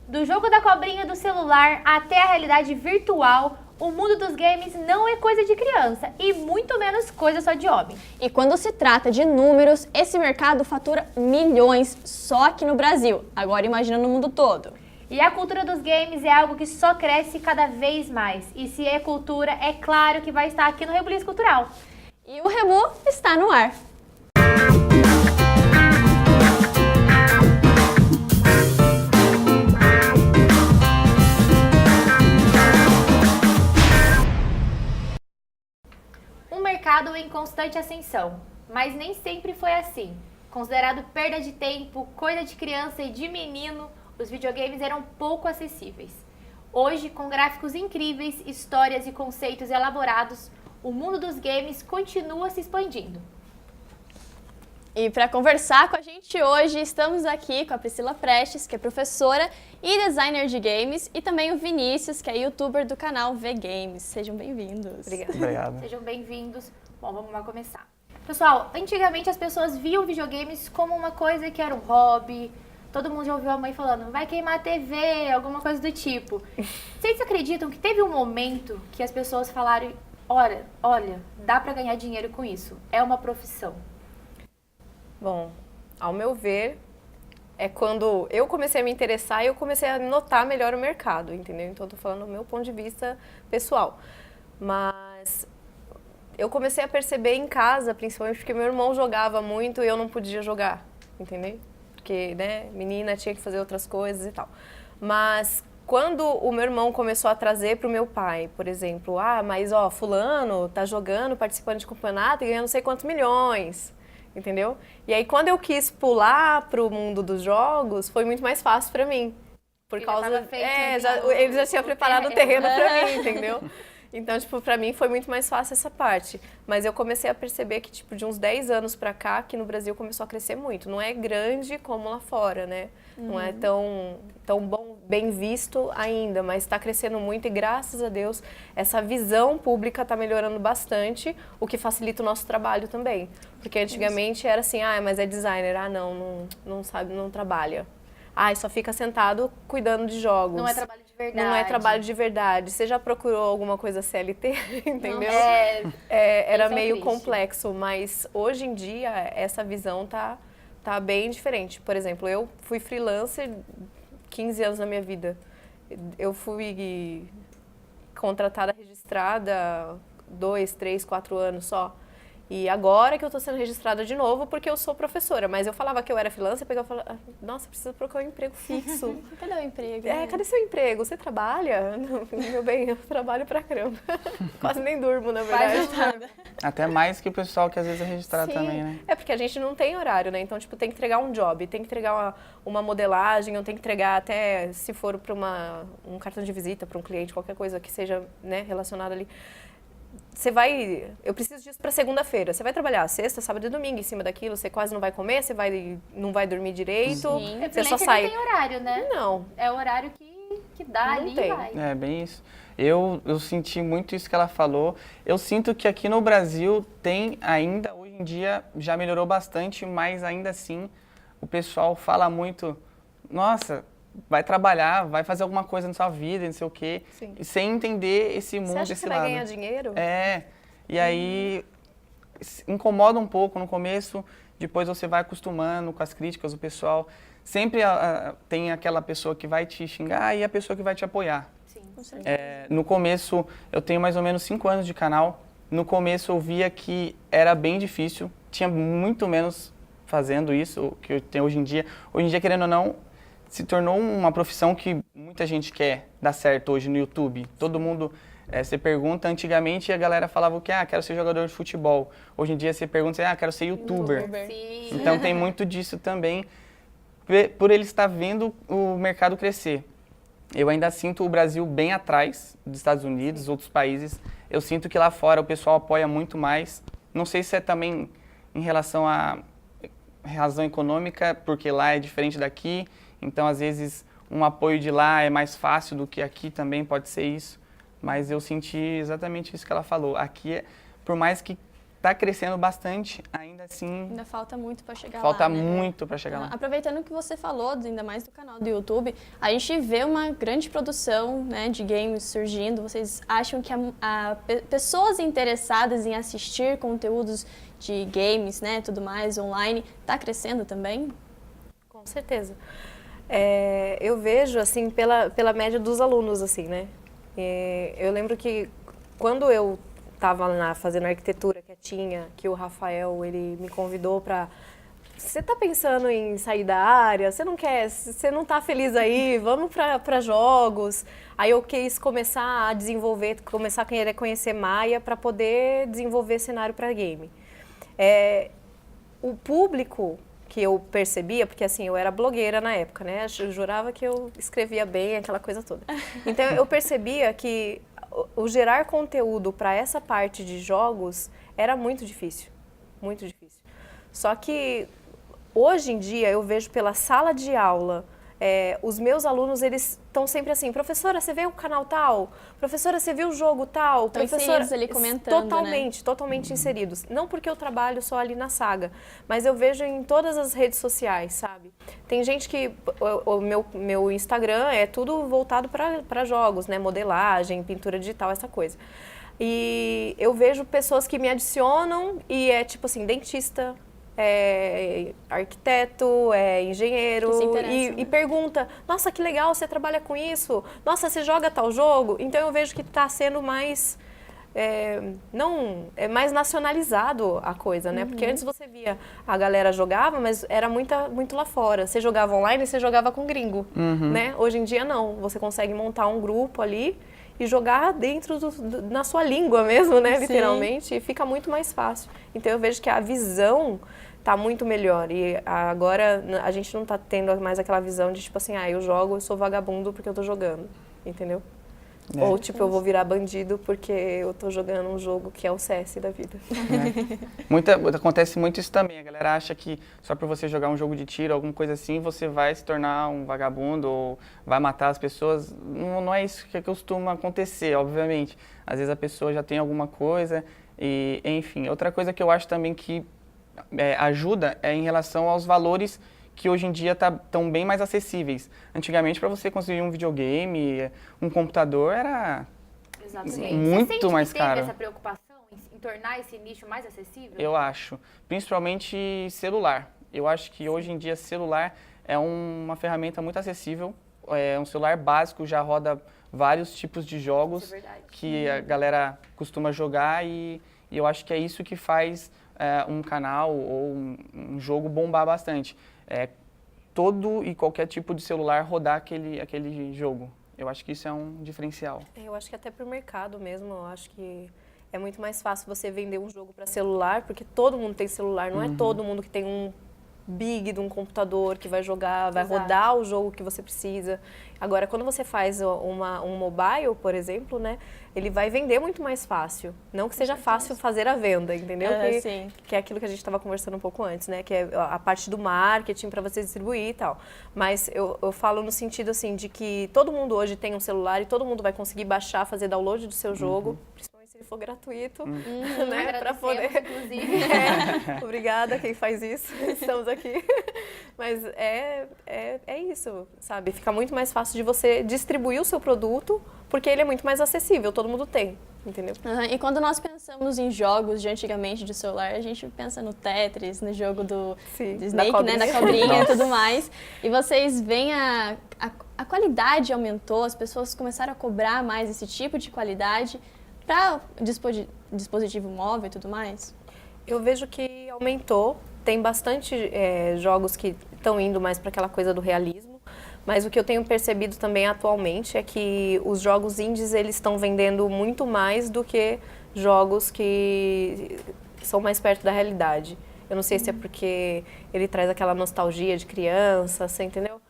Do jogo da cobrinha do celular até a realidade virtual, o mundo dos games não é coisa de criança e muito menos coisa só de homem. E quando se trata de números, esse mercado fatura milhões só aqui no Brasil. Agora imagina no mundo todo. E a cultura dos games é algo que só cresce cada vez mais. E se é cultura, é claro que vai estar aqui no Rebuliço Cultural. E o Remu está no ar. Um mercado em constante ascensão, mas nem sempre foi assim. Considerado perda de tempo, coisa de criança e de menino, os videogames eram pouco acessíveis. Hoje, com gráficos incríveis, histórias e conceitos elaborados, o mundo dos games continua se expandindo. E para conversar com a gente hoje, estamos aqui com a Priscila Prestes, que é professora e designer de games, e também o Vinícius, que é youtuber do canal V-Games. Sejam bem-vindos. Obrigado. Sejam bem-vindos. Bom, vamos lá começar. Pessoal, antigamente as pessoas viam videogames como uma coisa que era um hobby. Todo mundo já ouviu a mãe falando, vai queimar a TV, alguma coisa do tipo. Vocês acreditam que teve um momento que as pessoas falaram, olha, dá pra ganhar dinheiro com isso, é uma profissão? Bom, ao meu ver, é quando eu comecei a me interessar e eu comecei a notar melhor o mercado, entendeu? Então, eu tô falando do meu ponto de vista pessoal. Mas eu comecei a perceber em casa, principalmente porque meu irmão jogava muito e eu não podia jogar, entendeu? Porque, né, menina tinha que fazer outras coisas e tal. Mas quando o meu irmão começou a trazer pro meu pai, por exemplo, mas ó, fulano tá jogando, participando de campeonato e ganhando não sei quantos milhões. Entendeu? E aí, quando eu quis pular pro mundo dos jogos, foi muito mais fácil pra mim. Por causa... ele já tinha preparado o terreno pra mim, entendeu? Então, tipo, pra mim foi muito mais fácil essa parte. Mas eu comecei a perceber que, tipo, de uns 10 anos pra cá, que no Brasil começou a crescer muito. Não é grande como lá fora, né? Não é tão bom, bem visto ainda, mas tá crescendo muito e, graças a Deus, essa visão pública tá melhorando bastante, o que facilita o nosso trabalho também. Porque antigamente era assim, mas é designer, não sabe, não trabalha. Só fica sentado cuidando de jogos. Não é trabalho de verdade. Não é trabalho de verdade. Você já procurou alguma coisa CLT, entendeu? Era meio complexo, mas hoje em dia essa visão tá bem diferente. Por exemplo, eu fui freelancer 15 anos na minha vida. Eu fui contratada, registrada 2, 3, 4 anos só. E agora que eu tô sendo registrada de novo porque eu sou professora. Mas eu falava que eu era freelancer, eu pegava e falava, nossa, precisa procurar um emprego fixo. Cadê o emprego? Cadê seu emprego? Você trabalha? Não, meu bem, eu trabalho pra caramba. Quase nem durmo, na verdade. Até mais que o pessoal que às vezes é registrado também, né? É porque a gente não tem horário, né? Então, tipo, tem que entregar um job, tem que entregar uma modelagem, ou tem que entregar até, se for para um cartão de visita para um cliente, qualquer coisa que seja, né, relacionada ali. Eu preciso disso para segunda-feira. Você vai trabalhar sexta, sábado e domingo em cima daquilo, você quase não vai comer, não vai dormir direito. Sim. Você só sai. Não tem horário, né? Não. É o horário que dá Não ali tem. e vai. É bem isso. Eu senti muito isso que ela falou. Eu sinto que aqui no Brasil tem ainda, hoje em dia, já melhorou bastante, mas ainda assim o pessoal fala muito, nossa, vai trabalhar, vai fazer alguma coisa na sua vida, não sei o quê, sem entender esse mundo, esse lado. Você vai ganhar dinheiro? E aí incomoda um pouco no começo, depois você vai acostumando com as críticas do pessoal. Sempre tem aquela pessoa que vai te xingar e a pessoa que vai te apoiar. Sim, no começo, eu tenho mais ou menos 5 anos de canal. No começo eu via que era bem difícil, tinha muito menos fazendo isso que eu tenho hoje em dia. Hoje em dia, querendo ou não, se tornou uma profissão que muita gente quer dar certo hoje no YouTube. Todo mundo, você pergunta, antigamente a galera falava que, quero ser jogador de futebol. Hoje em dia você pergunta, quero ser youtuber. Sim. Então tem muito disso também, por ele estar vendo o mercado crescer. Eu ainda sinto o Brasil bem atrás dos Estados Unidos, outros países. Eu sinto que lá fora o pessoal apoia muito mais. Não sei se é também em relação à razão econômica, porque lá é diferente daqui. Então, às vezes, um apoio de lá é mais fácil do que aqui também, pode ser isso. Mas eu senti exatamente isso que ela falou. Aqui, por mais que está crescendo bastante, ainda assim Ainda falta muito para chegar falta lá, né? muito para chegar lá. Aproveitando o que você falou, ainda mais do canal do YouTube, a gente vê uma grande produção, né, de games surgindo. Vocês acham que pessoas interessadas em assistir conteúdos de games, né, tudo mais, online, está crescendo também? Com certeza. Eu vejo, assim, pela média dos alunos, assim, né? Eu lembro que quando eu estava lá fazendo arquitetura quietinha, que o Rafael, ele me convidou para... Você tá pensando em sair da área? Você não tá feliz aí? Vamos para jogos. Aí eu quis começar a desenvolver, começar a querer conhecer Maya para poder desenvolver cenário para game. O público que eu percebia, porque assim, eu era blogueira na época, né? Eu jurava que eu escrevia bem, aquela coisa toda. Então eu percebia que o gerar conteúdo para essa parte de jogos era muito difícil, muito difícil. Só que hoje em dia eu vejo pela sala de aula, os meus alunos, eles estão sempre assim, professora, você viu o canal tal? Professora, você viu o jogo tal? Estão Professora, inseridos ali comentando, totalmente, né? Totalmente inseridos. Não porque eu trabalho só ali na Saga, mas eu vejo em todas as redes sociais, sabe? Tem gente que, o meu Instagram é tudo voltado para jogos, né? Modelagem, pintura digital, essa coisa. E eu vejo pessoas que me adicionam e tipo assim, dentista, arquiteto, engenheiro, e pergunta, nossa, que legal, você trabalha com isso? Nossa, você joga tal jogo? Então eu vejo que está sendo mais, mais nacionalizado a coisa, né? Porque antes você via a galera jogava, mas era muito lá fora. Você jogava online e você jogava com gringo, né? Hoje em dia não, você consegue montar um grupo ali e jogar dentro na sua língua mesmo, né? Literalmente, e fica muito mais fácil. Então eu vejo que a visão tá muito melhor. E agora a gente não tá tendo mais aquela visão de tipo assim, eu jogo, eu sou vagabundo porque eu tô jogando, entendeu? Ou tipo, eu vou virar bandido porque eu tô jogando um jogo que é o CS da vida. Acontece muito isso também. A galera acha que só por você jogar um jogo de tiro, alguma coisa assim, você vai se tornar um vagabundo ou vai matar as pessoas. Não é isso que costuma acontecer, obviamente. Às vezes a pessoa já tem alguma coisa e, enfim. Outra coisa que eu acho também que ajuda em relação aos valores que hoje em dia estão bem mais acessíveis. Antigamente, para você conseguir um videogame, um computador, era muito mais caro. Você teve essa preocupação em tornar esse nicho mais acessível? Eu acho. Principalmente celular. Eu acho que hoje em dia celular é uma ferramenta muito acessível. Um celular básico já roda vários tipos de jogos que a galera costuma jogar e eu acho que é isso que faz um canal ou um jogo bombar bastante. Todo e qualquer tipo de celular rodar aquele jogo. Eu acho que isso é um diferencial. Eu acho que até para o mercado mesmo, eu acho que é muito mais fácil você vender um jogo para celular, porque todo mundo tem celular, não é todo mundo que tem um big de um computador que vai jogar, vai rodar o jogo que você precisa. Agora, quando você faz um mobile, por exemplo, né, ele vai vender muito mais fácil. Não que seja fácil fazer a venda, entendeu? Que é aquilo que a gente estava conversando um pouco antes, né, que é a parte do marketing para você distribuir e tal. Mas eu falo no sentido assim de que todo mundo hoje tem um celular e todo mundo vai conseguir baixar, fazer download do seu jogo, principalmente se ele for gratuito, né, para poder. Inclusive. Obrigada quem faz isso. Estamos aqui. Mas é isso, sabe? Fica muito mais fácil de você distribuir o seu produto, porque ele é muito mais acessível, todo mundo tem, entendeu? E quando nós pensamos em jogos de antigamente de celular, a gente pensa no Tetris, no jogo do Snake, né, da cobrinha e tudo mais. E vocês veem a qualidade aumentou, as pessoas começaram a cobrar mais esse tipo de qualidade para dispositivo móvel e tudo mais? Eu vejo que aumentou. Tem bastante jogos que estão indo mais para aquela coisa do realismo, mas o que eu tenho percebido também atualmente é que os jogos indies eles estão vendendo muito mais do que jogos que são mais perto da realidade. Eu não sei se é porque ele traz aquela nostalgia de criança, você entendeu?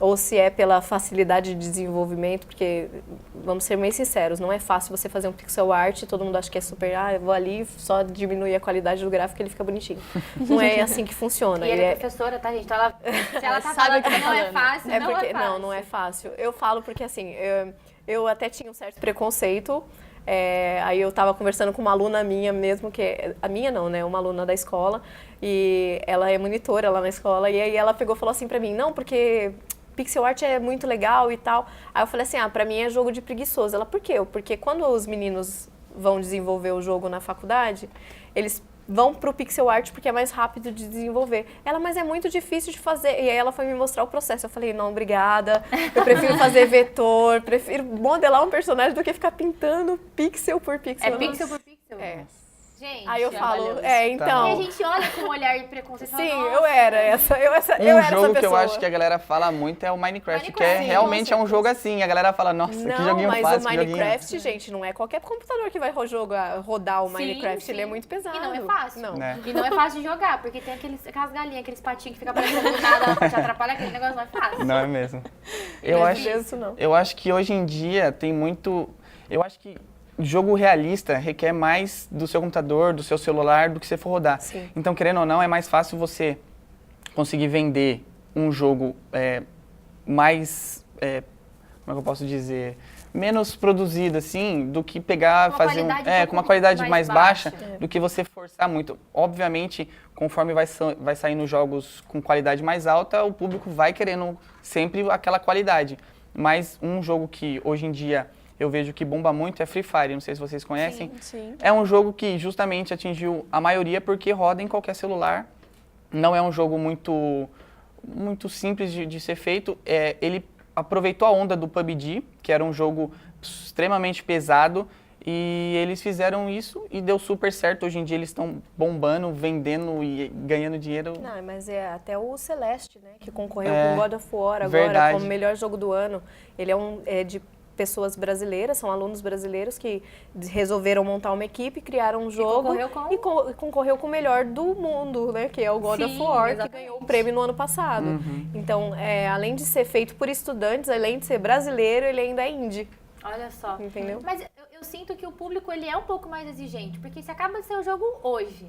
Ou se é pela facilidade de desenvolvimento, porque, vamos ser meio sinceros, não é fácil você fazer um pixel art e todo mundo acha que é super, eu vou ali, só diminuir a qualidade do gráfico e ele fica bonitinho. Não é assim que funciona. E ela é professora, tá, gente? Então se ela tá falando que não é fácil, não é fácil. Não é fácil. Eu falo porque, assim, eu até tinha um certo preconceito Aí eu tava conversando com uma aluna minha mesmo, a minha não, né? Uma aluna da escola, e ela é monitora lá na escola, e aí ela pegou e falou assim pra mim, não, porque pixel art é muito legal e tal. Aí eu falei assim, pra mim é jogo de preguiçoso. Ela, por quê? Porque quando os meninos vão desenvolver o jogo na faculdade, eles vão pro pixel art porque é mais rápido de desenvolver. Ela, mas é muito difícil de fazer. E aí ela foi me mostrar o processo. Eu falei, não, obrigada. Eu prefiro fazer vetor, prefiro modelar um personagem do que ficar pintando pixel por pixel. É pixel por pixel? É. Gente, Aí eu falo, valioso. então... E a gente olha com um olhar de preconceito e fala, Sim, nossa, eu era essa jogo que eu pessoa. acho que a galera fala muito é o Minecraft, que Minecraft, realmente é um jogo assim. A galera fala, nossa, que joguinho mas fácil, o que joguinho. Minecraft, gente, não é qualquer computador que vai rodar o Sim, Minecraft. Ele é sim. muito pesado. E não é fácil. Não. Né? E não é fácil de jogar, porque tem aquelas galinhas, aqueles patinhos que ficam aparecendo do nada pra te atrapalhar, aquele negócio não é fácil. Não é mesmo. Não. Eu acho que hoje em dia tem muito... Eu acho que jogo realista requer mais do seu computador, do seu celular, do que você for rodar. Sim. Então, querendo ou não, é mais fácil você conseguir vender um jogo mais... como é que eu posso dizer? Menos produzido, assim, do que pegar, Com uma fazer qualidade com uma qualidade mais baixa, baixa. do que você forçar muito. Obviamente, conforme vai saindo jogos com qualidade mais alta, o público vai querendo sempre aquela qualidade. Mas um jogo que hoje em dia eu vejo que bomba muito é Free Fire, não sei se vocês conhecem. Sim. É um jogo que justamente atingiu a maioria porque roda em qualquer celular. Não é um jogo muito simples de ser feito. Ele aproveitou a onda do PUBG, que era um jogo extremamente pesado, e eles fizeram isso e deu super certo. Hoje em dia eles estão bombando, vendendo e ganhando dinheiro. Não, mas até o Celeste, né, que concorreu com God of War agora verdade. como melhor jogo do ano. Ele é de pessoas brasileiras, são alunos brasileiros que resolveram montar uma equipe, criaram um jogo e concorreu com o melhor do mundo, né, que é o God of War, que ganhou o prêmio no ano passado. Então, além de ser feito por estudantes, além de ser brasileiro, ele ainda é indie. Olha só. Entendeu? Mas eu sinto que o público ele é um pouco mais exigente, porque se acaba de ser o jogo hoje,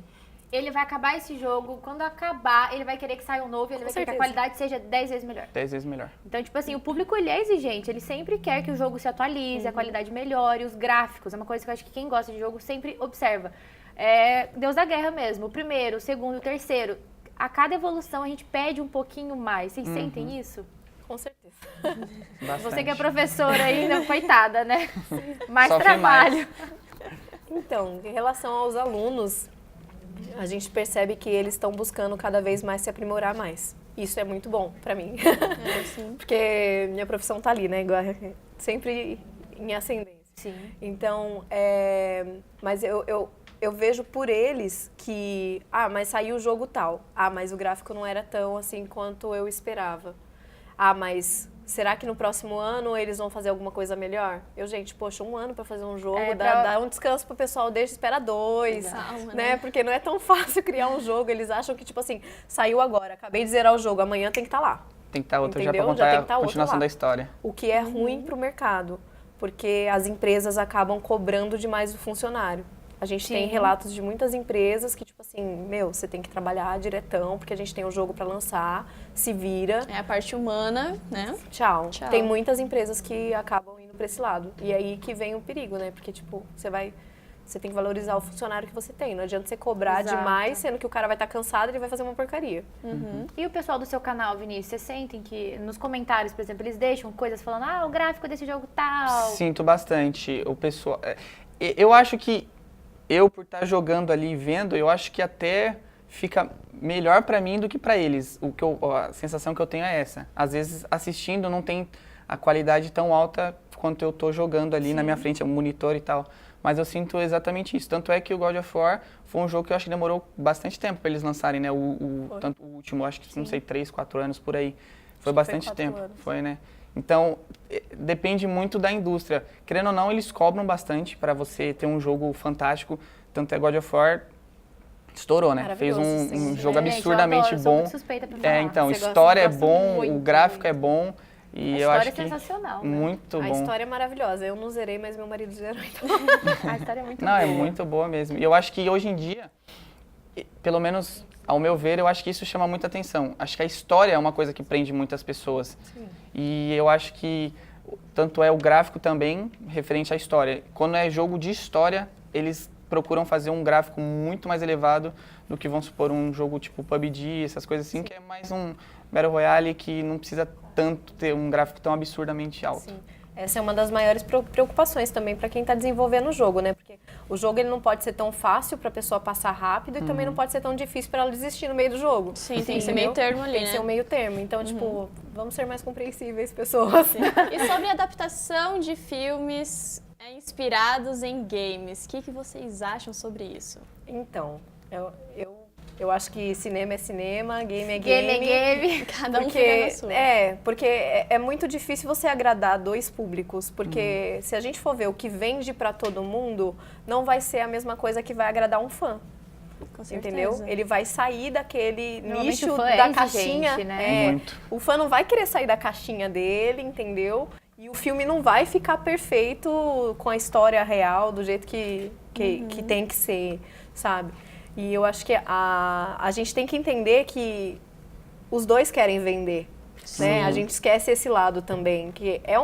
ele vai acabar esse jogo, quando acabar, ele vai querer que saia um novo, ele vai querer que a qualidade seja 10 vezes melhor. 10 vezes melhor. Então, tipo assim, o público ele é exigente, ele sempre quer que o jogo se atualize, a qualidade melhore, os gráficos, é uma coisa que eu acho que quem gosta de jogo sempre observa. Deus da Guerra mesmo, o primeiro, o segundo, o terceiro, a cada evolução a gente pede um pouquinho mais. Vocês sentem isso? Com certeza. Bastante. Você que é professora ainda, coitada, né? Mais Sofre trabalho. Então, em relação aos alunos, a gente percebe que eles estão buscando cada vez mais se aprimorar mais. Isso é muito bom pra mim. Porque minha profissão tá ali, né? Sempre em ascendência. Sim. Então, mas eu vejo por eles que, mas saiu o jogo tal. Mas o gráfico não era tão assim quanto eu esperava. Mas será que no próximo ano eles vão fazer alguma coisa melhor? Gente, poxa, 1 ano para fazer um jogo, dá um descanso pro pessoal, deixa espera 2, né? Porque não é tão fácil criar um jogo, eles acham que, tipo assim, saiu agora, acabei de zerar o jogo, amanhã tem que estar lá. Tem que estar outro Entendeu? já para contar a continuação da história. O que é ruim pro mercado, porque as empresas acabam cobrando demais do funcionário. A gente tem relatos de muitas empresas que, tipo assim, você tem que trabalhar diretão, porque a gente tem um jogo para lançar, se vira. É a parte humana, né? Tchau. Tem muitas empresas que acabam indo para esse lado. E aí que vem o perigo, né? Porque, tipo, você tem que valorizar o funcionário que você tem. Não adianta você cobrar demais, sendo que o cara vai estar cansado e ele vai fazer uma porcaria. E o pessoal do seu canal, Vinícius, vocês sentem que nos comentários, por exemplo, eles deixam coisas falando, o gráfico desse jogo tal? Sinto bastante. O pessoal... Eu acho que por estar jogando ali e vendo, eu acho que até fica melhor pra mim do que pra eles. A sensação que eu tenho é essa. Às vezes, assistindo, não tem a qualidade tão alta quanto eu tô jogando ali na minha frente, o monitor e tal. Mas eu sinto exatamente isso. Tanto é que o God of War foi um jogo que eu acho que demorou bastante tempo pra eles lançarem, né? Tanto o último, acho que, não sei, 3, 4 anos por aí. Foi bastante tempo. Foi, né? Então, depende muito da indústria. Querendo ou não, eles cobram bastante para você ter um jogo fantástico. Tanto é God of War estourou, né? Fez um jogo absurdamente bom. Sou muito suspeita pra falar. Então, história é bom, o gráfico é bom. E eu acho que a história é sensacional. Muito bom. A história é maravilhosa. Eu não zerei, mas meu marido zerou. Então. A história é muito boa. Não, boa. é muito boa mesmo. E eu acho que hoje em dia, pelo menos ao meu ver, eu acho que isso chama muita atenção. Acho que a história é uma coisa que prende muitas pessoas. Sim. E eu acho que Tanto é o gráfico também referente à história. Quando é jogo de história, eles procuram fazer um gráfico muito mais elevado do que, vamos supor, um jogo tipo PUBG, essas coisas assim, que é mais um Battle Royale que não precisa tanto ter um gráfico tão absurdamente alto. Sim. Essa é uma das maiores preocupações também para quem está desenvolvendo o jogo, né? Porque o jogo ele não pode ser tão fácil para a pessoa passar rápido e também não pode ser tão difícil para ela desistir no meio do jogo. Sim, tem que ser meio termo ali, Tem que né? ser um meio termo. Então, tipo, vamos ser mais compreensíveis, pessoas. E sobre a adaptação de filmes inspirados em games, o que vocês acham sobre isso? Então, eu acho que cinema é cinema, game é Game game. é game. Cada um fica na sua. Porque é muito difícil você agradar dois públicos, porque se a gente for ver o que vende pra todo mundo, não vai ser a mesma coisa que vai agradar um fã. Com certeza. Entendeu? Ele vai sair daquele Normalmente nicho o fã é da exigente, caixinha. né? Muito. O fã não vai querer sair da caixinha dele, entendeu? E o filme não vai ficar perfeito com a história real, do jeito que tem que ser, sabe? E eu acho que a gente tem que entender que os dois querem vender, né? A gente esquece esse lado também, que é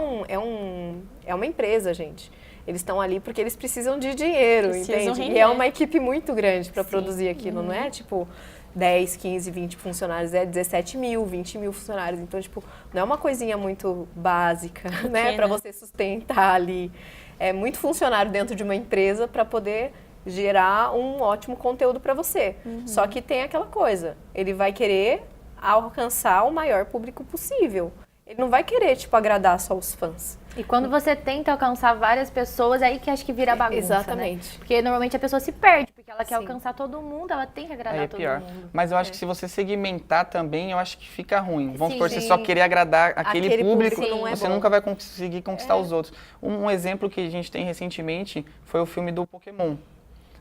uma empresa, gente. Eles estão ali porque eles precisam de dinheiro, Precisam entende? render. E é uma equipe muito grande para produzir aquilo, não é tipo 10, 15, 20 funcionários, é 17 mil, 20 mil funcionários. Então, tipo, não é uma coisinha muito básica, né? Para você sustentar ali. É muito funcionário dentro de uma empresa para poder gerar um ótimo conteúdo para você. Só que tem aquela coisa, ele vai querer alcançar o maior público possível. Ele não vai querer, tipo, agradar só os fãs. E quando você tenta alcançar várias pessoas, é aí que acho que vira bagunça, Exatamente. né? Porque normalmente a pessoa se perde, porque ela quer Sim. alcançar todo mundo, ela tem que agradar Aí é todo pior. mundo. Mas eu acho que se você segmentar também, eu acho que fica ruim. Vamos supor, você Sim. só querer agradar aquele público, não é você bom. nunca vai conseguir conquistar os outros. Um exemplo que a gente tem recentemente foi o filme do Pokémon.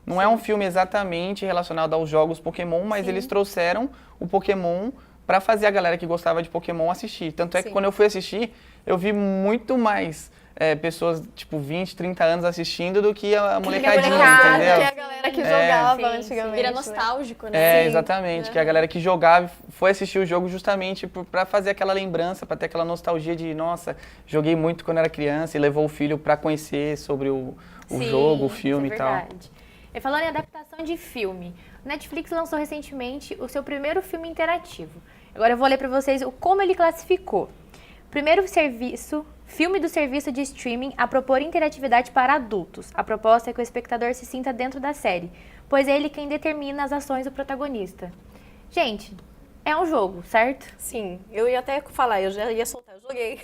Não é um filme exatamente relacionado aos jogos Pokémon, mas eles trouxeram o Pokémon para fazer a galera que gostava de Pokémon assistir. Tanto é que Sim. quando eu fui assistir, eu vi muito mais pessoas, tipo, 20, 30 anos assistindo do que a molecadinha, molecada, entendeu? Que é a galera que jogava Sim, antigamente. Vira né? nostálgico, né? É, exatamente, que a galera que jogava foi assistir o jogo justamente para fazer aquela lembrança, para ter aquela nostalgia de, nossa, joguei muito quando era criança e levou o filho para conhecer sobre o Sim, jogo, o filme isso é e tal. verdade. E falando em adaptação de filme, o Netflix lançou recentemente o seu primeiro filme interativo. Agora eu vou ler para vocês como ele classificou. Primeiro filme do serviço de streaming a propor interatividade para adultos. A proposta é que o espectador se sinta dentro da série, pois é ele quem determina as ações do protagonista. Gente, é um jogo, certo? Sim, eu ia até falar, eu já ia soltar, eu joguei.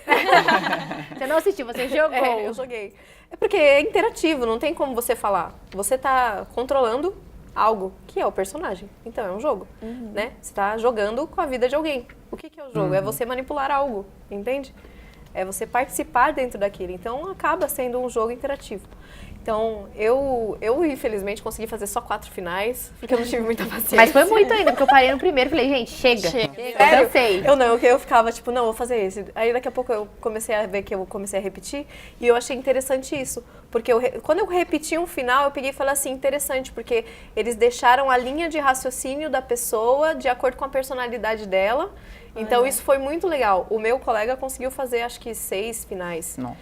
Você não assistiu, você jogou. Eu joguei. É porque é interativo, não tem como você falar. Você tá controlando algo, que é o personagem. Então, é um jogo, né? Você tá jogando com a vida de alguém. O que é o jogo? É você manipular algo, entende? É você participar dentro daquilo. Então, acaba sendo um jogo interativo. Então, eu infelizmente consegui fazer só 4 finais, porque eu não tive muita paciência. Mas foi muito ainda, porque eu parei no primeiro e falei, gente, chega. Chega. Eu Sério? cansei. Eu ficava tipo, não, vou fazer esse. Aí daqui a pouco eu comecei a ver que eu comecei a repetir e eu achei interessante isso. Porque quando eu repeti um final, eu peguei e falei assim, interessante, porque eles deixaram a linha de raciocínio da pessoa de acordo com a personalidade dela. Então isso foi muito legal. O meu colega conseguiu fazer acho que 6 finais. Não.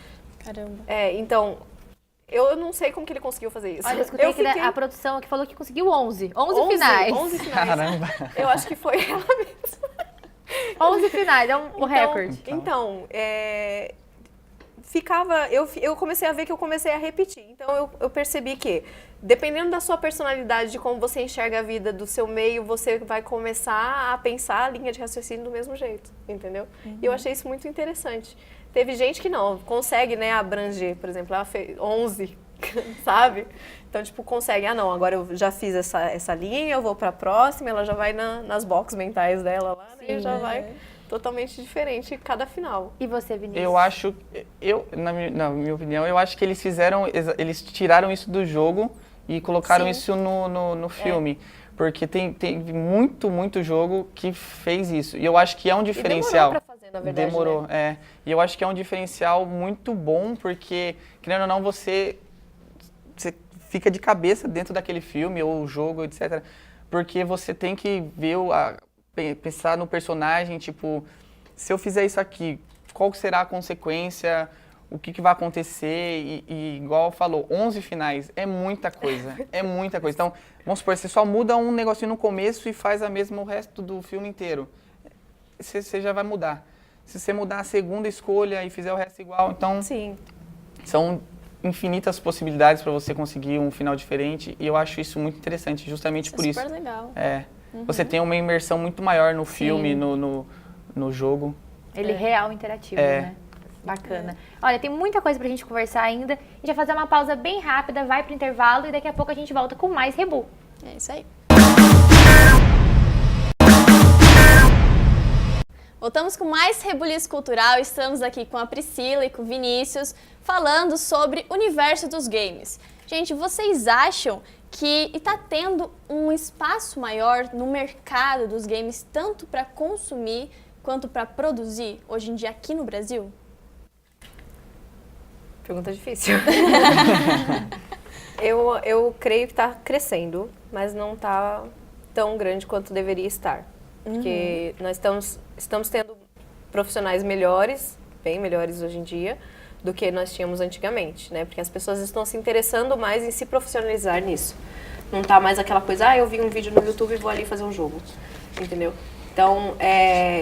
Caramba. Então, eu não sei como que ele conseguiu fazer isso. Olha, eu escutei que a produção aqui falou que conseguiu 11. 11 finais. 11 finais. Caramba. Eu acho que foi ela mesma. 11 finais, é o recorde. Então, eu comecei a ver que eu comecei a repetir. Então, eu percebi que, dependendo da sua personalidade, de como você enxerga a vida, do seu meio, você vai começar a pensar a linha de raciocínio do mesmo jeito, entendeu? E eu achei isso muito interessante. Teve gente que não, consegue, né, abranger, por exemplo, ela fez 11, sabe? Então, tipo, consegue, não, agora eu já fiz essa linha, eu vou pra próxima, ela já vai nas boxes mentais dela lá, né, e já vai totalmente diferente cada final. E você, Vinícius? Eu acho, na minha opinião, eu acho que eles tiraram isso do jogo e colocaram isso no filme. Porque tem muito jogo que fez isso. E eu acho que é um diferencial. E demorou pra fazer, na verdade, Demorou, né? E eu acho que é um diferencial muito bom, porque, querendo ou não, você fica de cabeça dentro daquele filme ou jogo, etc. Porque você tem que ver, pensar no personagem, tipo, se eu fizer isso aqui, qual será a consequência, o que vai acontecer, e igual falou, 11 finais, é muita coisa, é muita coisa. Então, vamos supor, você só muda um negocinho no começo e faz a mesma o resto do filme inteiro. Você já vai mudar. Se você mudar a segunda escolha e fizer o resto igual, então Sim. são infinitas possibilidades para você conseguir um final diferente, e eu acho isso muito interessante, justamente por isso. Super legal. Você tem uma imersão muito maior no filme, no jogo. Ele é real interativo, né? Bacana. Olha, tem muita coisa pra gente conversar ainda. A gente vai fazer uma pausa bem rápida, vai pro intervalo e daqui a pouco a gente volta com mais Rebu. É isso aí. Voltamos com mais Rebuliço Cultural. Estamos aqui com a Priscila e com o Vinícius falando sobre o universo dos games. Gente, vocês acham que está tendo um espaço maior no mercado dos games, tanto para consumir quanto para produzir, hoje em dia aqui no Brasil? Pergunta difícil. eu creio que está crescendo, mas não está tão grande quanto deveria estar. Porque nós estamos tendo profissionais melhores, bem melhores hoje em dia, do que nós tínhamos antigamente, né? Porque as pessoas estão se interessando mais em se profissionalizar nisso. Não tá mais aquela coisa, eu vi um vídeo no YouTube e vou ali fazer um jogo, entendeu? Então,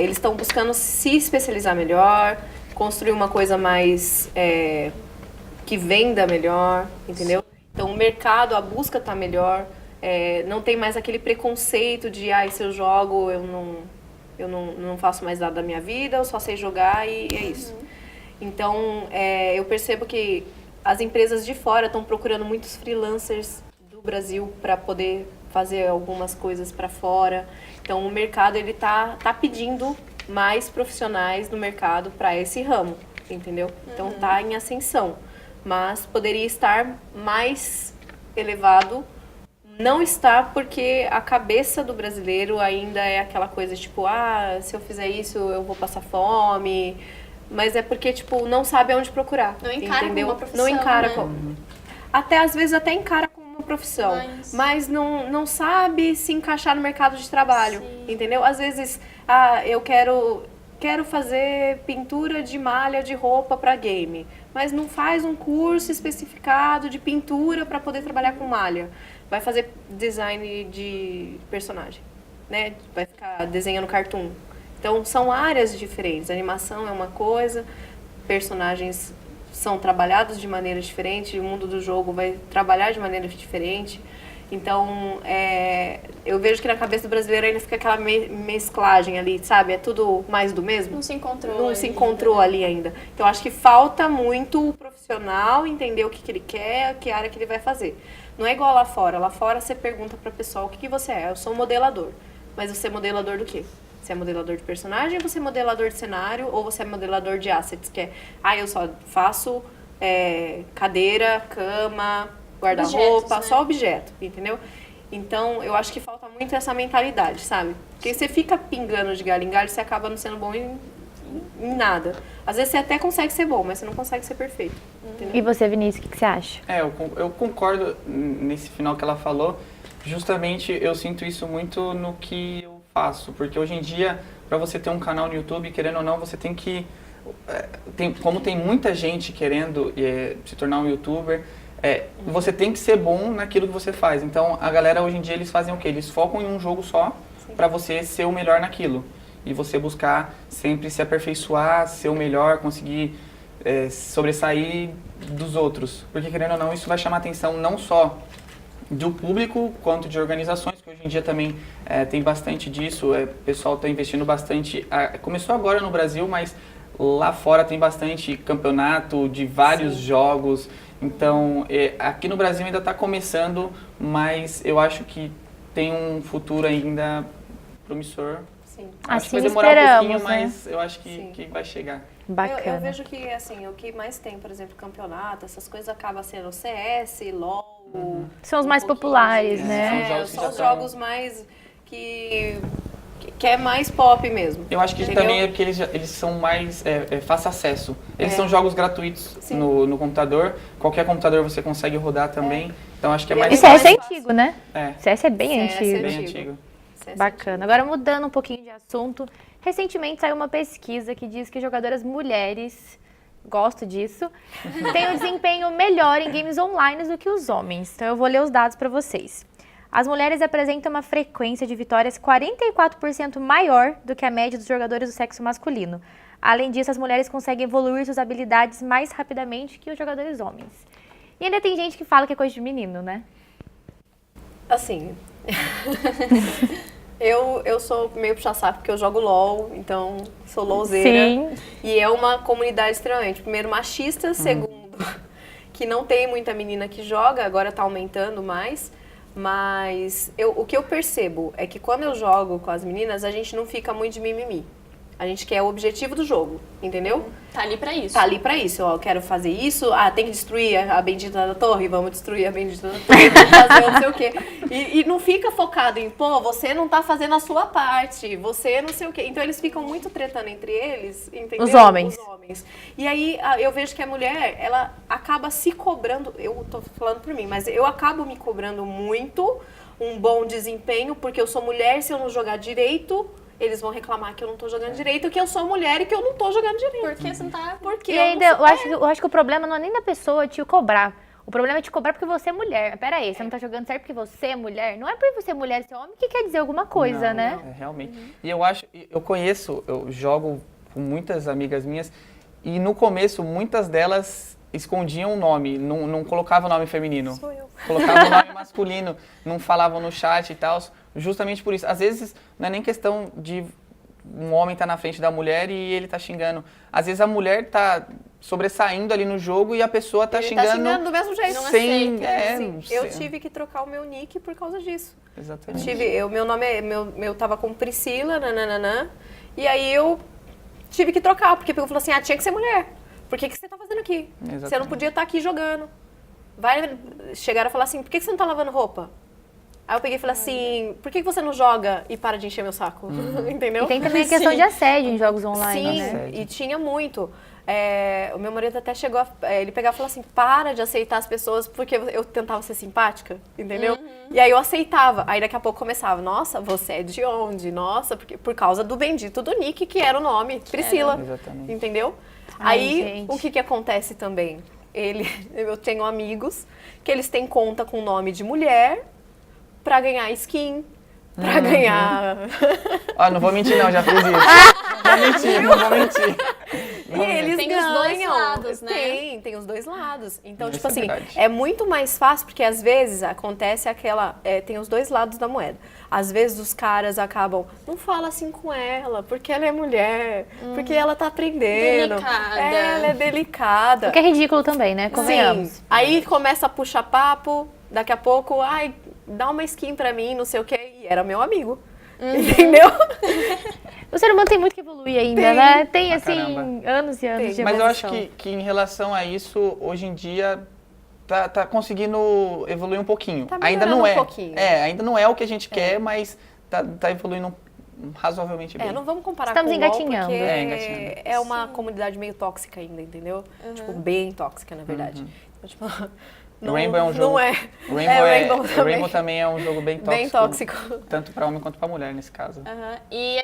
eles estão buscando se especializar melhor, construir uma coisa mais que venda melhor, entendeu? Então, o mercado, a busca tá melhor, não tem mais aquele preconceito de, se eu jogo, eu não faço mais nada da minha vida, eu só sei jogar e é isso. Então, eu percebo que as empresas de fora estão procurando muitos freelancers do Brasil para poder fazer algumas coisas para fora. Então, o mercado ele tá pedindo mais profissionais no mercado para esse ramo, entendeu? Então, tá em ascensão, mas poderia estar mais elevado. Não está porque a cabeça do brasileiro ainda é aquela coisa tipo, se eu fizer isso eu vou passar fome. Mas é porque, tipo, não sabe aonde procurar. Não encara entendeu? como uma profissão, Não encara né? como... Às vezes até encara como uma profissão. Mas não sabe se encaixar no mercado de trabalho. Sim. Entendeu? Às vezes, eu quero fazer pintura de malha de roupa para game. Mas não faz um curso especificado de pintura para poder trabalhar com malha. Vai fazer design de personagem, né? Vai ficar desenhando cartoon. Então, são áreas diferentes. A animação é uma coisa, personagens são trabalhados de maneira diferente, o mundo do jogo vai trabalhar de maneira diferente. Então, eu vejo que na cabeça do brasileiro ainda fica aquela mesclagem ali, sabe? É tudo mais do mesmo. Não se encontrou. Não se encontrou ali ainda. Então, acho que falta muito o profissional entender o que ele quer, que área que ele vai fazer. Não é igual lá fora. Lá fora, você pergunta para o pessoal o que você é. Eu sou modelador. Mas você é modelador do quê? Você é modelador de personagem, você é modelador de cenário, ou você é modelador de assets, que eu só faço cadeira, cama, guarda-roupa, só objeto, entendeu? Então, eu acho que falta muito essa mentalidade, sabe? Porque você fica pingando de galho em galho, você acaba não sendo bom em nada. Às vezes você até consegue ser bom, mas você não consegue ser perfeito, entendeu? E você, Vinícius, o que você acha? Eu concordo nesse final que ela falou. Justamente, eu sinto isso muito no que eu faço, porque hoje em dia, para você ter um canal no YouTube, querendo ou não, você tem que... como tem muita gente querendo se tornar um YouTuber, você tem que ser bom naquilo que você faz. Então, a galera hoje em dia, eles fazem o quê? Eles focam em um jogo só, para você ser o melhor naquilo. E você buscar sempre se aperfeiçoar, ser o melhor, conseguir sobressair dos outros. Porque, querendo ou não, isso vai chamar atenção não só do público, quanto de organizações, que hoje em dia também tem bastante disso. O pessoal está investindo bastante. Começou agora no Brasil, mas lá fora tem bastante campeonato de vários jogos. Então, aqui no Brasil ainda está começando, mas eu acho que tem um futuro ainda promissor. Sim. Acho que Assim vai demorar um pouquinho, esperamos, né? mas eu acho que vai chegar. Bacana. Eu vejo que, assim, o que mais tem, por exemplo, campeonato, essas coisas acaba sendo CS, LOL... São os mais populares, né? São jogos que São já os estão- jogos mais que é mais pop mesmo. Eu acho que entendeu? também é porque eles são mais fácil acesso. Eles são jogos gratuitos Sim. no computador. Qualquer computador você consegue rodar também. Então acho que é E mais E Esse CS é fácil. antigo, né? É, CS é bem CS é antigo. bem antigo. antigo. Bacana. Agora, mudando um pouquinho de assunto, Recentemente saiu uma pesquisa que diz que jogadoras mulheres, gosto disso, têm um desempenho melhor em games online do que os homens. Então eu vou ler os dados para vocês. As mulheres apresentam uma frequência de vitórias 44% maior do que a média dos jogadores do sexo masculino. Além disso, as mulheres conseguem evoluir suas habilidades mais rapidamente que os jogadores homens. E ainda tem gente que fala que é coisa de menino, né? Assim, eu sou meio puxa-saco porque eu jogo LOL, então sou LOLzeira. Sim. E é uma comunidade extremamente, primeiro, machista, segundo, que não tem muita menina que joga, agora tá aumentando mais. Mas o que eu percebo é que quando eu jogo com as meninas, a gente não fica muito de mimimi. A gente quer o objetivo do jogo, entendeu? Tá ali pra isso. Tá ali pra isso. Ó, eu quero fazer isso, tem que destruir a bendita da torre, vamos destruir a bendita da torre, vamos fazer não sei o quê. E não fica focado em, pô, você não tá fazendo a sua parte, você não sei o quê. Então eles ficam muito tretando entre eles, entendeu? Os homens. E aí eu vejo que a mulher, ela acaba se cobrando, eu tô falando por mim, mas eu acabo me cobrando muito um bom desempenho, porque eu sou mulher, se eu não jogar direito, eles vão reclamar que eu não tô jogando direito, que eu sou mulher e que eu não tô jogando direito. Por que você não tá... Porque E ainda, eu acho que o problema não é nem da pessoa te cobrar. O problema é te cobrar porque você é mulher. Pera aí, você não tá jogando certo porque você é mulher? Não é por você ser mulher e ser homem que quer dizer alguma coisa, Não, né? não, realmente. E eu jogo com muitas amigas minhas e no começo muitas delas escondiam o nome, não colocavam o nome feminino. Sou eu. Colocavam o nome masculino, não falavam no chat e tal, justamente por isso. Às vezes não é nem questão de um homem estar na frente da mulher e ele tá xingando. Às vezes a mulher tá sobressaindo ali no jogo e a pessoa tá Ele xingando. tá xingando do mesmo jeito. Sem, Sim, eu sem- tive que trocar o meu nick por causa disso. Exatamente. Meu nome meu tava como Priscila, nananana, e aí eu tive que trocar, porque eu falei assim, tinha que ser mulher. Por que você tá fazendo aqui? Você não Exatamente. podia estar aqui jogando. Chegaram a falar assim, por que você não tá lavando roupa? Aí eu peguei e falei assim, por que você não joga e para de encher meu saco? Entendeu? E tem também a questão Sim. de assédio em jogos online, Sim, né? Assédio. e tinha muito. O meu marido até chegou ele pegava e falou assim, para de aceitar as pessoas, porque eu tentava ser simpática, entendeu? E aí eu aceitava. Aí daqui a pouco começava, nossa, você é de onde? Nossa, porque, por causa do bendito do Nick, que era o nome, Priscila. Exatamente. Entendeu? Ai, Aí, gente. o que acontece também? Eu tenho amigos que eles têm conta com nome de mulher pra ganhar skin, pra ganhar... Ó, não vou mentir não, já fiz isso. Não vou mentir. E eles Tem os dois ganham. lados, né? Tem os dois lados. Então, Isso tipo é assim, verdade. é muito mais fácil, porque às vezes acontece tem os dois lados da moeda. Às vezes os caras acabam, não fala assim com ela, porque ela é mulher, porque ela tá aprendendo. Delicada. Ela é delicada. O que é ridículo também, né? Convenhamos. Sim. Aí começa a puxar papo, daqui a pouco, dá uma skin pra mim, não sei o quê. E era meu amigo. Entendeu? O ser humano tem muito que evoluir ainda, Tem. né? Tem, Pra assim, caramba. anos e anos Tem. de Mas eu acho evolução. que em relação a isso, hoje em dia tá conseguindo evoluir um pouquinho. Tá Ainda melhorando não é. um pouquinho. Ainda não é o que a gente quer, mas tá evoluindo razoavelmente bem. Não vamos comparar Estamos com o LOL, engatinhando. porque Engatinhando. é uma comunidade meio tóxica ainda, entendeu? Tipo, bem tóxica, na verdade. Então, tipo, O Rainbow é um jogo. Não é. O Rainbow, Rainbow o Rainbow também é um jogo bem tóxico. Bem tóxico. Tanto pra homem quanto pra mulher, nesse caso. Aham. E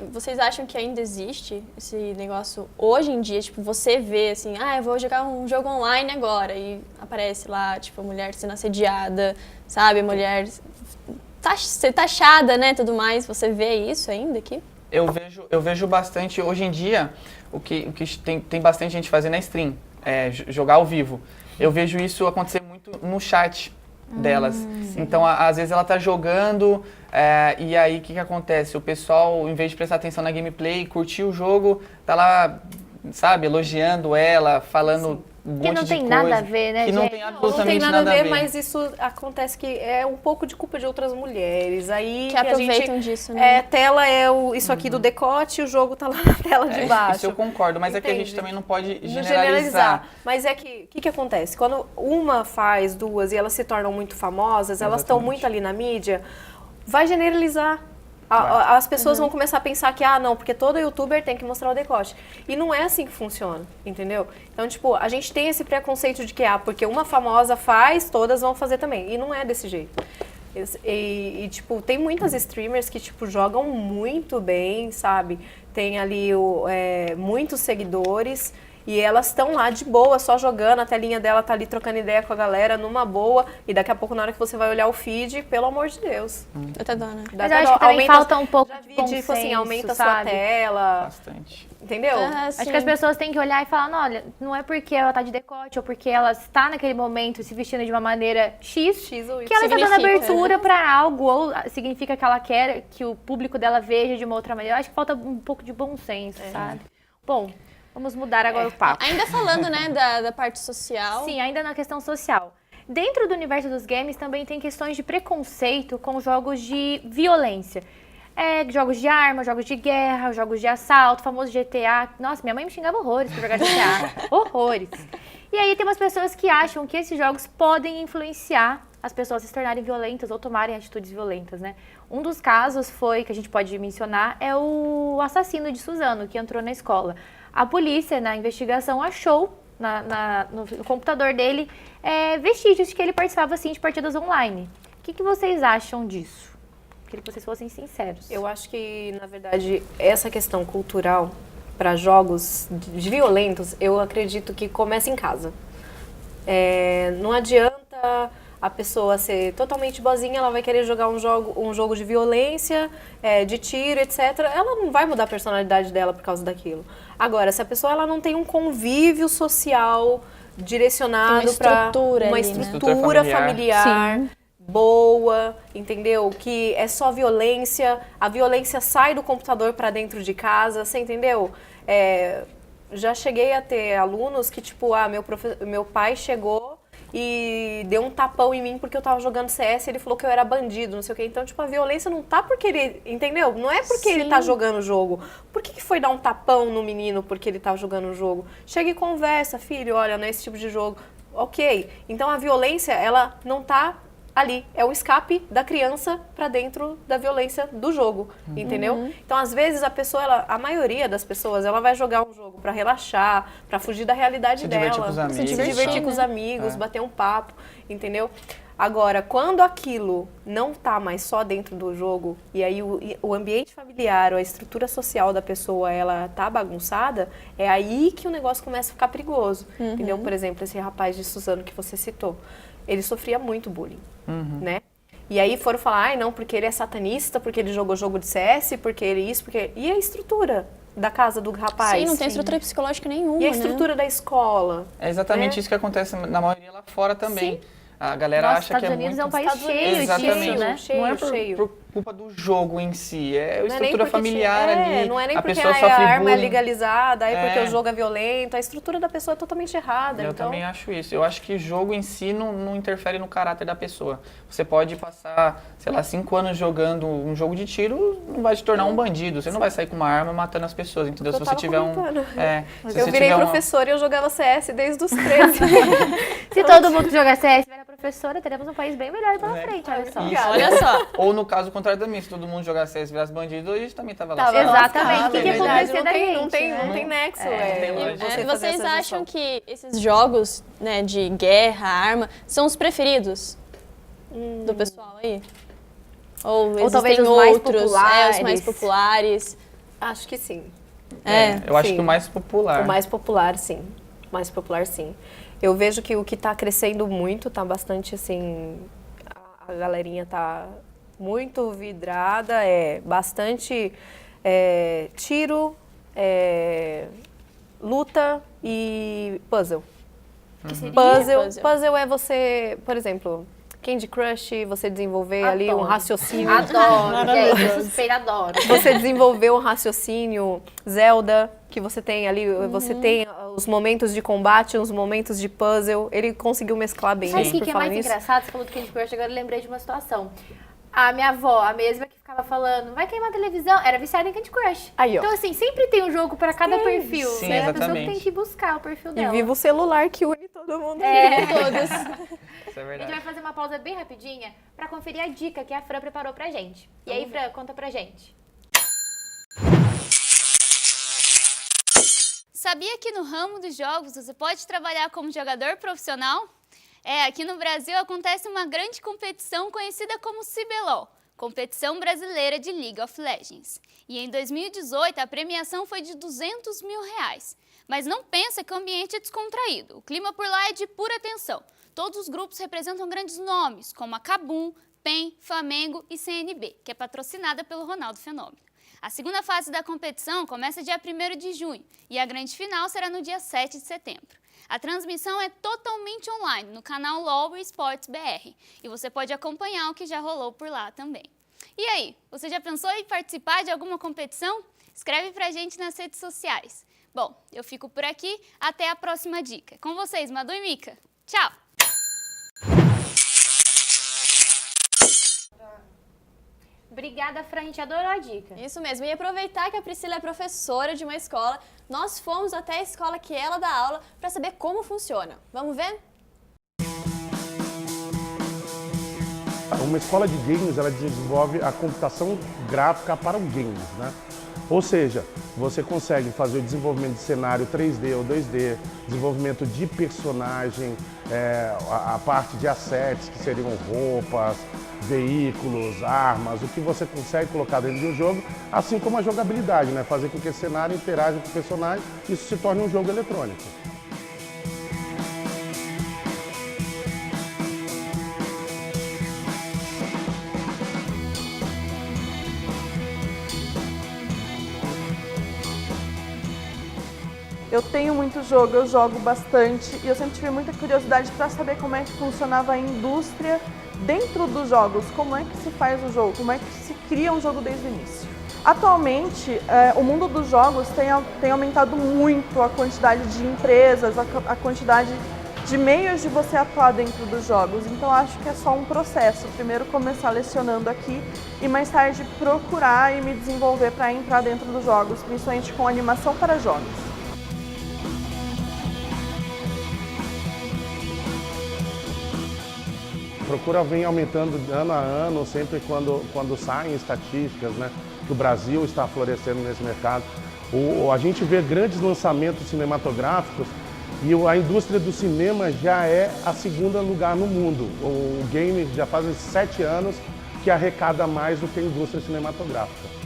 vocês acham que ainda existe esse negócio hoje em dia? Tipo, você vê assim, eu vou jogar um jogo online agora e aparece lá, tipo, a mulher sendo assediada, sabe? A mulher ser taxada, né, tudo mais. Você vê isso ainda aqui? Eu vejo bastante, hoje em dia, o que tem bastante gente fazendo é stream, jogar ao vivo. Eu vejo isso acontecer muito no chat delas. Então, às vezes ela tá jogando, e aí o que acontece? O pessoal, em vez de prestar atenção na gameplay, curtir o jogo, tá lá, sabe, elogiando ela, falando um monte Que não de tem coisa. nada a ver, né, Que não gente? tem Não tem absolutamente nada a ver, mas mas isso acontece que é um pouco de culpa de outras mulheres. Aí Que a aproveitam gente, disso, né? tela isso aqui do decote e o jogo tá lá na tela de baixo. Isso eu concordo, mas é que a gente Entende? também não pode Não generalizar. Mas é que, o que acontece? Quando uma faz duas e elas se tornam muito famosas, elas estão Exatamente. muito ali na mídia, vai generalizar. Vai. As pessoas vão começar a pensar que, não, porque todo youtuber tem que mostrar o decote. E não é assim que funciona, entendeu? Então, tipo, a gente tem esse preconceito de que, porque uma famosa faz, todas vão fazer também. E não é desse jeito. Tipo, tem muitas streamers que, tipo, jogam muito bem, sabe? Tem ali muitos seguidores e elas estão lá de boa, só jogando, a telinha dela tá ali trocando ideia com a galera numa boa e daqui a pouco, na hora que você vai olhar o feed, pelo amor de Deus. Até dó, né? Mas eu acho que também falta um pouco já de vi, bom tipo assim, senso, aumenta a sua sabe? tela, Bastante. entendeu? Acho que as pessoas têm que olhar e falar, não, olha, não é porque ela tá de decote ou porque ela está naquele momento se vestindo de uma maneira X, X ou Y. que ela está dando Significa, abertura pra algo ou significa que ela quer que o público dela veja de uma outra maneira. Eu acho que falta um pouco de bom senso, sabe? Bom, vamos mudar agora o papo. Ainda falando, né, da parte social. Sim, ainda na questão social. Dentro do universo dos games também tem questões de preconceito com jogos de violência. Jogos de arma, jogos de guerra, jogos de assalto, famoso GTA. Nossa, minha mãe me xingava horrores por jogar GTA. Horrores. E aí tem umas pessoas que acham que esses jogos podem influenciar as pessoas a se tornarem violentas ou tomarem atitudes violentas, né? Um dos casos que a gente pode mencionar, é o assassino de Suzano, que entrou na escola. A polícia, na investigação, achou no computador dele vestígios de que ele participava, sim, de partidas online. O que vocês acham disso? Queria que vocês fossem sinceros. Eu acho que, na verdade, essa questão cultural para jogos de violentos, eu acredito que começa em casa. Não adianta a pessoa ser totalmente boazinha, ela vai querer jogar um jogo de violência, de tiro, etc. Ela não vai mudar a personalidade dela por causa daquilo. Agora, se a pessoa ela não tem um convívio social direcionado para uma ali, né? estrutura familiar Sim. boa, entendeu? Que é só violência, a violência sai do computador para dentro de casa, você entendeu? Já cheguei a ter alunos que, tipo, meu pai chegou e deu um tapão em mim porque eu tava jogando CS e ele falou que eu era bandido, não sei o quê. Então, tipo, a violência não tá porque ele, entendeu? Não é porque ele tá jogando o jogo. Por que foi dar um tapão no menino porque ele tava jogando o jogo? Chega e conversa, filho, olha, não é esse tipo de jogo. Ok. Então, a violência, ela não tá ali, é o escape da criança para dentro da violência do jogo, entendeu? Então, às vezes, a maioria das pessoas, ela vai jogar um jogo para relaxar, para fugir da realidade dela, Se divertir com os amigos, bater um papo, entendeu? Agora, quando aquilo não tá mais só dentro do jogo e aí o ambiente familiar ou a estrutura social da pessoa, ela tá bagunçada, é aí que o negócio começa a ficar perigoso, entendeu? Por exemplo, esse rapaz de Suzano que você citou, ele sofria muito bullying, né? E aí foram falar, não, porque ele é satanista, porque ele jogou jogo de CS, porque ele isso, porque... E a estrutura da casa do rapaz? Sim, não tem estrutura psicológica nenhuma, E a estrutura da escola? É exatamente isso que acontece na maioria lá fora também. Sim. A galera acha que é Estados Unidos muito... é um país cheio Exatamente. disso, né? Não é cheio. por culpa do jogo em si, é a Não é nem estrutura porque familiar ali. Não é nem a porque pessoa a sofre arma é bullying. legalizada, aí porque o jogo é violento, a estrutura da pessoa é totalmente errada. Eu então... também acho isso. Eu acho que jogo em si não interfere no caráter da pessoa. Você pode passar, sei lá, 5 anos jogando um jogo de tiro, não vai te tornar um bandido. Você não vai sair com uma arma matando as pessoas, entendeu? Se você tiver Eu virei professora e eu jogava CS desde os 13. Se todo mundo que joga CS virar professora, teremos um país bem melhor pela frente, olha só. Isso. Olha só. Ou no caso contrário também, se todo mundo jogasse CS e virasse bandido, a gente também tava lá. Exatamente. O que É ia acontecer da gente? não tem nexo. tem Vocês acham que esses jogos, né, de guerra, arma, são os preferidos do pessoal aí? Ou talvez existem os mais outros, populares. os mais populares? Acho que sim. Eu acho sim. que o mais popular. O mais popular, sim. O mais popular, sim. Eu vejo que o que está crescendo muito, tá bastante assim, a galerinha tá muito vidrada, bastante tiro, luta e puzzle. Que seria? Puzzle é você, por exemplo, Candy Crush, você desenvolver ali um raciocínio. Adoro, gente. Suspeita, adoro. Você desenvolver um raciocínio, Zelda, que você tem ali, você tem os momentos de combate, os momentos de puzzle. Ele conseguiu mesclar bem. Sabe o que é mais engraçado? Você falou do Candy Crush, agora eu lembrei de uma situação. A minha avó, a mesma que ficava falando, vai queimar a televisão, era viciada em Candy Crush. Aí, ó. Então, assim, sempre tem um jogo pra cada perfil. Sim, né? A pessoa exatamente. tem que buscar o perfil E dela. viva o celular que une todo mundo. Todos. Isso é A gente verdade. vai fazer uma pausa bem rapidinha pra conferir a dica que a Fran preparou pra gente. E aí, Fran, conta pra gente. Sabia que no ramo dos jogos você pode trabalhar como jogador profissional? Aqui no Brasil acontece uma grande competição conhecida como CBLOL, Competição Brasileira de League of Legends. E em 2018 a premiação foi de R$200 mil. Mas não pensa que o ambiente é descontraído, o clima por lá é de pura tensão. Todos os grupos representam grandes nomes, como a KaBuM, PEN, Flamengo e CNB, que é patrocinada pelo Ronaldo Fenômeno. A segunda fase da competição começa dia 1º de junho e a grande final será no dia 7 de setembro. A transmissão é totalmente online no canal LOL Esports BR e você pode acompanhar o que já rolou por lá também. E aí, você já pensou em participar de alguma competição? Escreve pra gente nas redes sociais. Bom, eu fico por aqui, até a próxima dica. Com vocês, Madu e Mika. Tchau! Obrigada, Fran, a gente adorou a dica. Isso mesmo, e aproveitar que a Priscila é professora de uma escola, nós fomos até a escola que ela dá aula para saber como funciona. Vamos ver? Uma escola de games, ela desenvolve a computação gráfica para o games, né? Ou seja, você consegue fazer o desenvolvimento de cenário 3D ou 2D, desenvolvimento de personagem, a parte de assets, que seriam roupas, veículos, armas, o que você consegue colocar dentro de um jogo, assim como a jogabilidade, né? Fazer com que esse cenário interaja com o personagem e isso se torne um jogo eletrônico. Eu tenho muito jogo, eu jogo bastante e eu sempre tive muita curiosidade para saber como é que funcionava a indústria dentro dos jogos, como é que se faz o jogo, como é que se cria um jogo desde o início. Atualmente, o mundo dos jogos tem aumentado muito a quantidade de empresas, a quantidade de meios de você atuar dentro dos jogos, então acho que é só um processo. Primeiro começar lecionando aqui e mais tarde procurar e me desenvolver para entrar dentro dos jogos, principalmente com animação para jogos. A procura vem aumentando ano a ano, sempre quando saem estatísticas, né, que o Brasil está florescendo nesse mercado. A gente vê grandes lançamentos cinematográficos e a indústria do cinema já é a segunda lugar no mundo. O game já faz 7 anos que arrecada mais do que a indústria cinematográfica.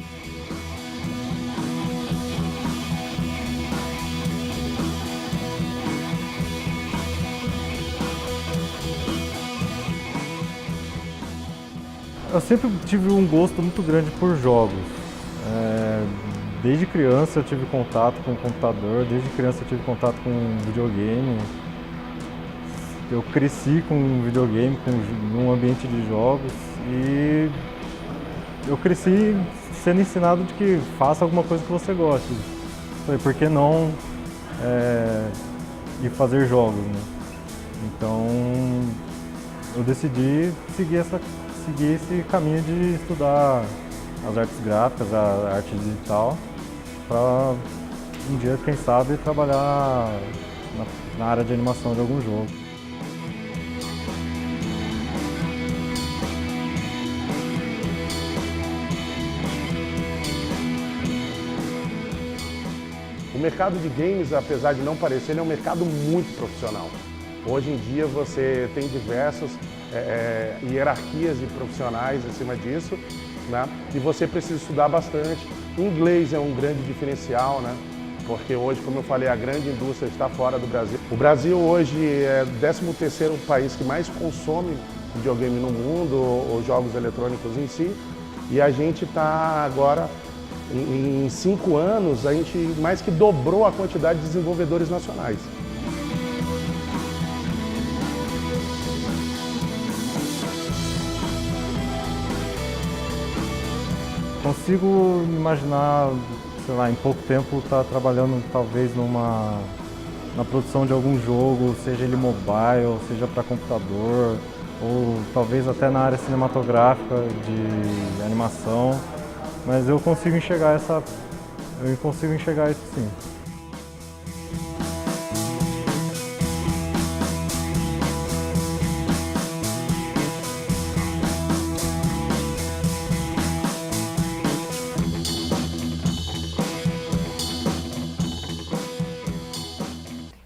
Eu sempre tive um gosto muito grande por jogos. Desde criança eu tive contato com o computador, desde criança eu tive contato com videogame. Eu cresci com videogame, num ambiente de jogos e eu cresci sendo ensinado de que faça alguma coisa que você goste. Falei, por que não ir fazer jogos, né? Então eu decidi seguir esse caminho de estudar as artes gráficas, a arte digital, para um dia, quem sabe, trabalhar na área de animação de algum jogo. O mercado de games, apesar de não parecer, ele é um mercado muito profissional. Hoje em dia você tem diversas hierarquias de profissionais em cima disso, né? E você precisa estudar bastante. O inglês é um grande diferencial, né? Porque hoje, como eu falei, a grande indústria está fora do Brasil. O Brasil hoje é o 13º país que mais consome videogame no mundo, ou jogos eletrônicos em si, e a gente está agora, em 5 anos, a gente mais que dobrou a quantidade de desenvolvedores nacionais. Consigo imaginar, sei lá, em pouco tempo estar trabalhando talvez na produção de algum jogo, seja ele mobile, seja para computador, ou talvez até na área cinematográfica de animação, mas eu consigo enxergar isso sim.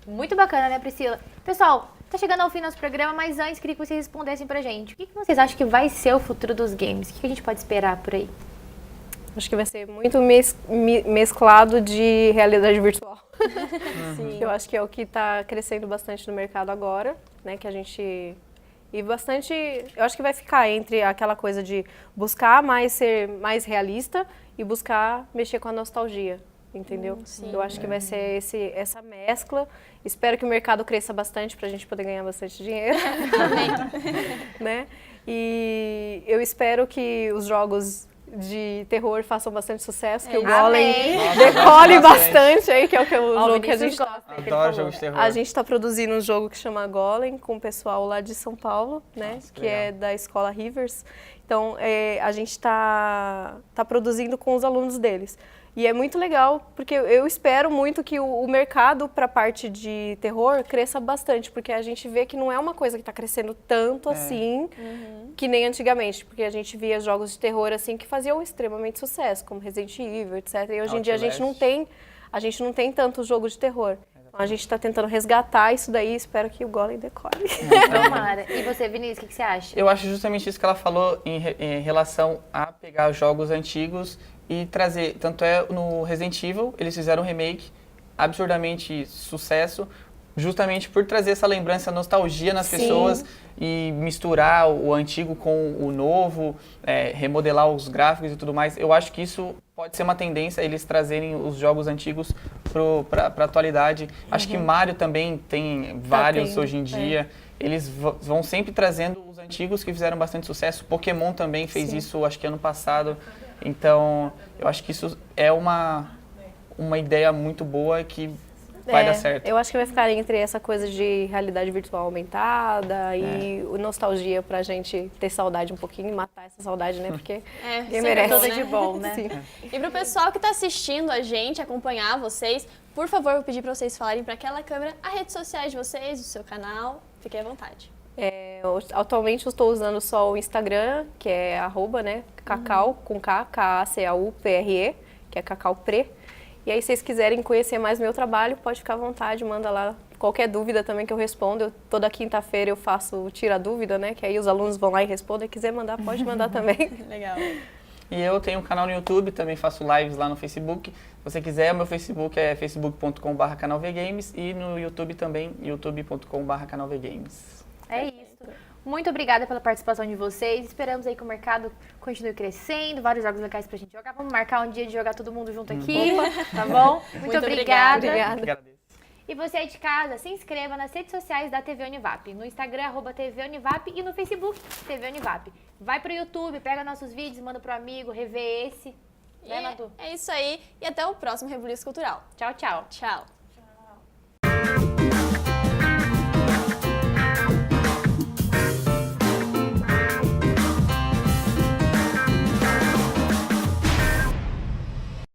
Muito bacana, né, Priscila? Pessoal, tá chegando ao fim do nosso programa, mas antes queria que vocês respondessem pra gente. O que vocês acham que vai ser o futuro dos games? O que a gente pode esperar por aí? Acho que vai ser muito mesclado de realidade virtual. Sim. Eu acho que é o que está crescendo bastante no mercado agora, né? Que a gente... E bastante... Eu acho que vai ficar entre aquela coisa de buscar ser mais realista e buscar mexer com a nostalgia, entendeu? Eu acho que vai ser essa mescla. Espero que o mercado cresça bastante para a gente poder ganhar bastante dinheiro. Né? E eu espero que os jogos de terror façam bastante sucesso, que o Golem decole bastante aí, que é o jogo que a gente gosta. Adoro jogos de terror. A gente está produzindo um jogo que chama Golem com o pessoal lá de São Paulo, né? Nossa, que que é da escola Rivers. Então, a gente está produzindo com os alunos deles. E é muito legal, porque eu espero muito que o mercado para a parte de terror cresça bastante, porque a gente vê que não é uma coisa que está crescendo tanto assim, que nem antigamente, porque a gente via jogos de terror assim que faziam extremamente sucesso, como Resident Evil, etc. E hoje em dia a gente não tem tanto jogo de terror. Então a gente está tentando resgatar isso daí, espero que o Golem decore. Tomara. E você, Vinícius, o que você acha? Eu acho justamente isso que ela falou em relação a pegar jogos antigos e trazer, tanto é no Resident Evil, eles fizeram um remake absurdamente sucesso, justamente por trazer essa lembrança, nostalgia nas pessoas e misturar o antigo com o novo, remodelar os gráficos e tudo mais. Eu acho que isso pode ser uma tendência, eles trazerem os jogos antigos para a atualidade. Acho que Mario também tem vários hoje em dia. Eles vão sempre trazendo os antigos que fizeram bastante sucesso. Pokémon também fez isso, acho que ano passado. Então, eu acho que isso é uma ideia muito boa que vai dar certo. Eu acho que vai ficar entre essa coisa de realidade virtual aumentada e nostalgia pra gente ter saudade um pouquinho, matar essa saudade, né? Porque ninguém merece. Toda de bom, né? E pro pessoal que tá assistindo a gente, acompanhar vocês, por favor, vou pedir pra vocês falarem pra aquela câmera as redes sociais de vocês, do seu canal. Fiquem à vontade. Atualmente eu estou usando só o Instagram, que é @ né? Cacau, com K, K-A-C-A-U-P-R-E, que é Cacau Pre. E aí, se vocês quiserem conhecer mais meu trabalho, pode ficar à vontade, manda lá qualquer dúvida também que eu respondo. Toda quinta-feira eu faço o Tira Dúvida, né? Que aí os alunos vão lá e respondem. Se quiser mandar, pode mandar também. Legal. E eu tenho um canal no YouTube, também faço lives lá no Facebook. Se você quiser, o meu Facebook é facebook.com/canalvgames e no YouTube também, youtube.com/canalvgames. É isso. Muito obrigada pela participação de vocês. Esperamos aí que o mercado continue crescendo, vários jogos legais pra gente jogar. Vamos marcar um dia de jogar todo mundo junto aqui, tá bom? Muito obrigada. Obrigado. E você aí de casa, se inscreva nas redes sociais da TV Univap. No Instagram, @TV Univap e no Facebook, TV Univap. Vai pro YouTube, pega nossos vídeos, manda pro amigo, revê esse. Né, Madu? É isso aí. E até o próximo Rebuliço Cultural. Tchau, tchau. Tchau.